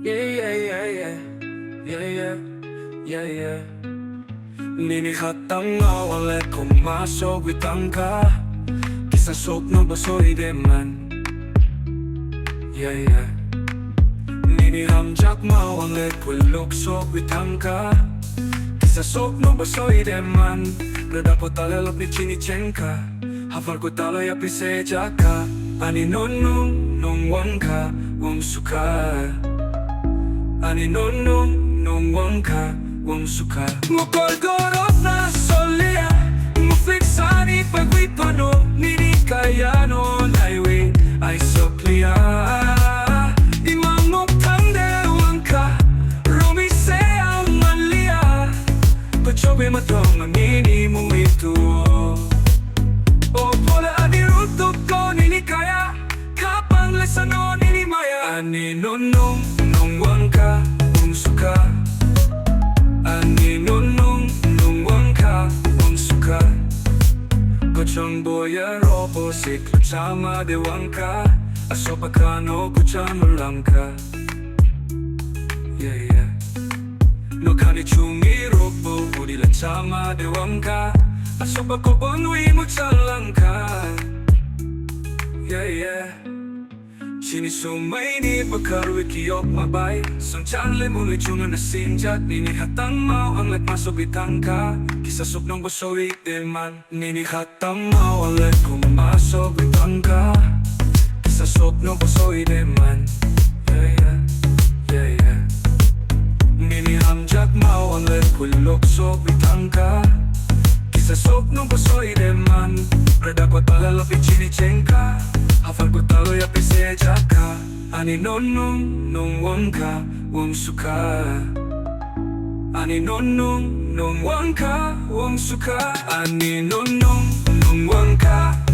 Yeah. Ninihatang awalet kumasok witangka Kisa sok no basoy deman Ninihamjak mawalet kulok sok witangka Kisa sok no basoy deman Radapo talalap ni chinichenka Hafal ko taloy apise jaka Ani nonong wangka wong suka Ani nonong wangka wong suka Mukolgorok na solia Mufiksani pagwipano Nini kaya non highway ay soplia Imamok tangde wangka Rumise ang malia Pachobe matong amini mo ito O pola anirutok ko nini kaya Kapang lesano nini maya Ani nonong wangka wong suka Ani nonong wangka wong suka Kochong boya ropo siklo chama de wangka Asopa kano kuchama langka No kani chungi ropo udila chama de wangka Asopa ko bonwi mo chalangka Sini sumay ni pagkarwi kiyok mabay Sang chanle mo chunga na sinjat Nini hatang mau ang let masubitang ka Kisa sok nong basawik deman Nini hatang mau ang let kumasubitang ka Kisa sok nong basawik deman Nini hamjak mau ang let kulok subitang ka Kisa sok nong basawik deman Rada ko talalapit chinichenka Hafal ko taloy apise jaka Ani nonong wangka wong suka Ani nonong wangka wong suka Ani nonong wangka